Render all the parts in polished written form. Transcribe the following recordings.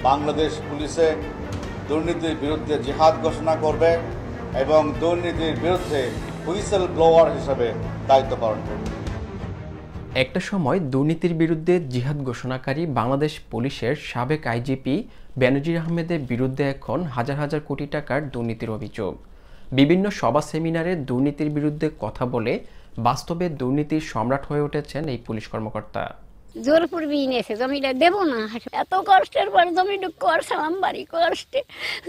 বাংলাদেশ পুলিশে দুর্নীতির বিরুদ্ধে জিহাদ ঘোষণা করবে এবং দুর্নীতির বিরুদ্ধে হুইসেল ব্লোয়ার হিসেবে দায়িত্ব পালন করবে। একটা সময় দুর্নীতির বিরুদ্ধে জিহাদ ঘোষণাকারী বাংলাদেশ পুলিশের সাবেক আইজিপি বেনজির আহমেদের বিরুদ্ধে এখন হাজার হাজার কোটি টাকার দুর্নীতির অভিযোগ। বিভিন্ন সভা সেমিনারে দুর্নীতির বিরুদ্ধে কথা বলে বাস্তবে দুর্নীতির সম্রাট হয়ে উঠেছেন এই পুলিশ কর্মকর্তা। জোর পূর্বী নিয়েছে, জমিটা দেবো না, এত কষ্টের পর জমিটুক করছিলাম, বাড়ি কষ্টে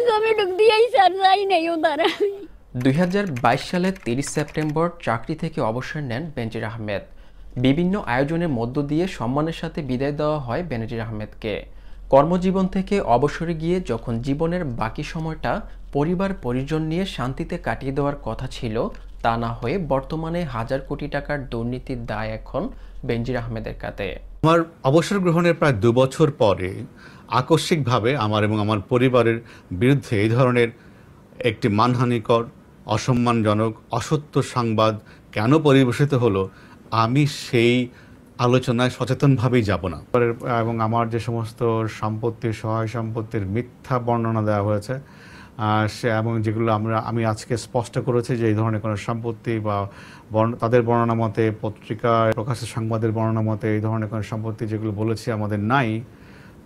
জমিটুক দিয়েই আর যাই নাই ও দ্বারা। 2022 সালের 30 সেপ্টেম্বর চাকরি থেকে অবসর নেন বেনজির আহমেদ। বিভিন্ন আয়োজনের মধ্য দিয়ে সম্মানের সাথে বিদায় দেওয়া হয় বেনজির আহমেদকে। কর্মজীবন থেকে অবসরে গিয়ে যখন জীবনের বাকি সময়টা পরিবার পরিজন নিয়ে শান্তিতে কাটিয়ে দেওয়ার কথা ছিল, তা না হয়ে বর্তমানে হাজার কোটি টাকার দুর্নীতির দায় এখন বেনজির আহমেদের কাঁধে। আমার অবসর গ্রহণের প্রায় 2 বছর পরে আকস্মিকভাবে আমার এবং আমার পরিবারের বিরুদ্ধে এই ধরনের একটি মানহানিকর, অসম্মানজনক, অসত্য সংবাদ কেন পরিবেশিত হলো, আমি সেই আলোচনায় সচেতনভাবেই যাব না। এবং আমার যে সমস্ত সম্পত্তি, সহায় সম্পত্তির মিথ্যা বর্ণনা দেওয়া হয়েছে সে এবং যেগুলো আমি আজকে স্পষ্ট করেছি যে এই ধরনের কোনো সম্পত্তি বা তাদের বর্ণনা মতে, পত্রিকায় প্রকাশের সংবাদের বর্ণনা মতে এই ধরনের কোনো সম্পত্তি যেগুলো বলেছি আমাদের নাই,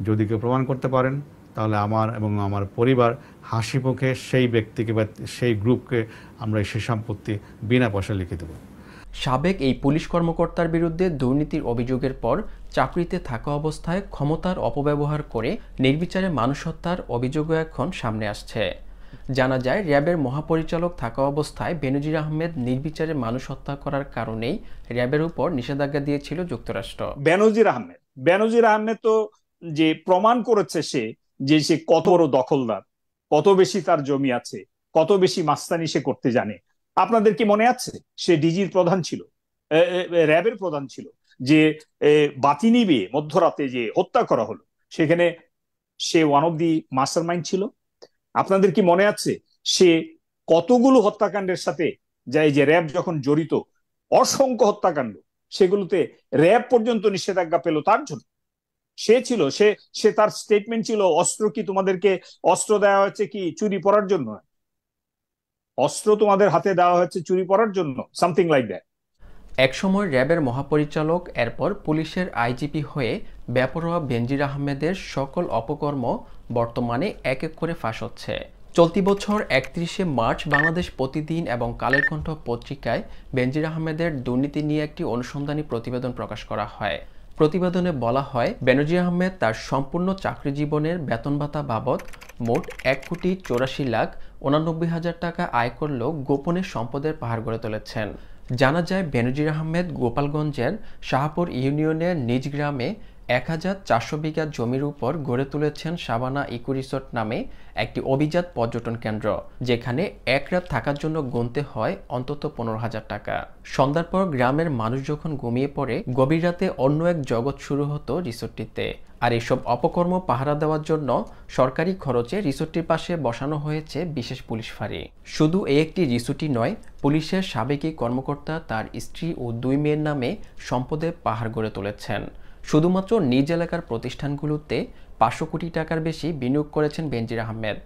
যদি কেউ প্রমাণ করতে পারেন তাহলে আমার এবং আমার পরিবার হাসি মুখে সেই ব্যক্তিকে বা সেই গ্রুপকে আমরা সেই সম্পত্তি বিনা পয়সা লিখে দেব। সাবেক এই পুলিশ কর্মকর্তার বিরুদ্ধে দুর্নীতির অভিযোগের পর চাকরিতে থাকা অবস্থায় ক্ষমতার অপব্যবহার করে নির্বিচারে মানুষ হত্যার অভিযোগও এখন সামনে আসছে। জানা যায়, র্যাবের মহাপরিচালক থাকা অবস্থায় বেনজির আহমেদ নির্বিচারে মানুষ হত্যা করার কারণেই র্যাবের উপর নিষেধাজ্ঞা দিয়েছিল যুক্তরাষ্ট্র। বেনজির আহমেদ তো যে প্রমাণ করেছে সে কত বড় দখলদার, কত বেশি তার জমি আছে, কত বেশি মাস্তানি সে করতে জানে। আপনাদের কি মনে আছে সে ডিজির প্রধান ছিল, র্যাবের প্রধান ছিল, যে বাতি নিবে মধ্যরাতে যে হত্যা করা হলো, সেখানে সে one of the master mind ছিল। আপনাদের কি মনে আছে সে কতগুলো হত্যাকাণ্ডের সাথে যায়, যে র্যাব যখন জড়িত, অসংখ্য হত্যাকাণ্ড, সেগুলোতে র্যাব পর্যন্ত নিষেধাজ্ঞা পেল তার জন্য। সে তার স্টেটমেন্ট ছিল, অস্ত্র কি তোমাদেরকে অস্ত্র দেওয়া হয়েছে কি চুরি পড়ার জন্য? অস্ত্র তোমাদের হাতে দেওয়া হয়েছে চুরি পড়ার জন্য, সামথিং লাইক দ্যাট। একসময় র্যাবের মহাপরিচালক, এরপর পুলিশের আইজিপি হয়ে বেপরোয়া বেনজির আহমেদের সকল অপকর্ম বর্তমানে এক এক করে ফাঁস হচ্ছে। চলতি বছর 31শে মার্চ বাংলাদেশ প্রতিদিন এবং কালের কণ্ঠ পত্রিকায় বেনজির আহমেদের দুর্নীতি নিয়ে একটি অনুসন্ধানী প্রতিবেদন প্রকাশ করা হয়। প্রতিবেদনে বলা হয়, বেনজির আহমেদ তার সম্পূর্ণ চাকরি জীবনের বেতন ভাতা বাবদ মোট 1,84,89,000 টাকা আয় করলেও গোপনে সম্পদের পাহাড় গড়ে তুলেছেন। জানা যায়, বেনজির আহমেদ গোপালগঞ্জের শাহপুর ইউনিয়নের নিজ গ্রামে 1,400 বিঘা জমির উপর গড়ে তুলেছেন সাবানা ইকো রিসোর্ট নামে একটি অভিজাত পর্যটন কেন্দ্র, যেখানে এক রাত থাকার জন্য গুনতে হয় অন্তত 15,000 টাকা। সন্ধ্যার পর গ্রামের মানুষ যখন ঘুমিয়ে পড়ে, গভীর রাতে অন্য এক জগৎ শুরু হতো রিসোর্টটিতে। আর এসব অপকর্ম পাহারা দেওয়ার জন্য সরকারি খরচে রিসোর্টটির পাশে বসানো হয়েছে বিশেষ পুলিশ ফাঁড়ি। শুধু এই একটি রিসোর্টই নয়, পুলিশের সাবেক কর্মকর্তা তার স্ত্রী ও 2 মেয়ের নামে সম্পদের পাহাড় গড়ে তুলেছেন। শুধুমাত্র নিজ এলাকার প্রতিষ্ঠানগুলোতে 500 কোটি টাকার বেশি বিনিয়োগ করেছেন বেনজির আহমেদ।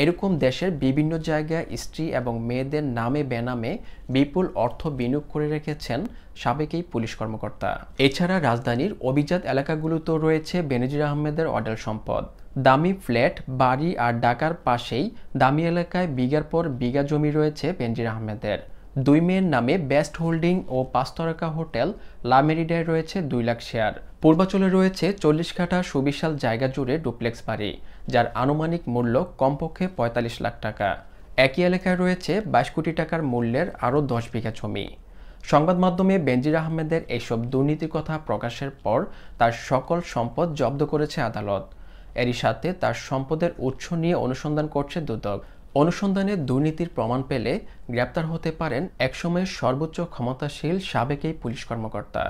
এরকম দেশের বিভিন্ন জায়গায় স্ত্রী এবং মেয়েদের নামে বেনামে বিপুল অর্থ বিনিয়োগ করে রেখেছেন সাবেক এই পুলিশ কর্মকর্তা। এছাড়া রাজধানীর অভিজাত এলাকাগুলোতেও রয়েছে বেনজির আহমেদের অঢেল সম্পদ। দামি ফ্ল্যাট, বাড়ি আর ঢাকার পাশেই দামি এলাকায় বিঘার পর বিঘা জমি রয়েছে বেনজির আহমেদের। 2 মেয়ের নামে বেস্ট হোল্ডিং ও 5 তারকা হোটেল লা মেরিডায় রয়েছে 2 লাখ শেয়ার। পূর্বাচলে রয়েছে 40 কাঠা সুবিশাল জায়গা জুড়ে ডুপ্লেক্স বাড়ি, যার আনুমানিক মূল্য কমপক্ষে 45 লাখ টাকা। একই এলাকায় রয়েছে 22 কোটি টাকার মূল্যের আরও 10 বিঘা জমি। সংবাদ মাধ্যমে বেনজির আহমেদের এইসব দুর্নীতির কথা প্রকাশের পর তার সকল সম্পদ জব্দ করেছে আদালত। এরই সাথে তার সম্পদের উৎস নিয়ে অনুসন্ধান করছে দুদক। অনুসন্ধানে দুর্নীতির প্রমাণ পেলে গ্রেপ্তার হতে পারেন একসময়ের সর্বোচ্চ ক্ষমতাশীল সাবেক এই পুলিশ কর্মকর্তা।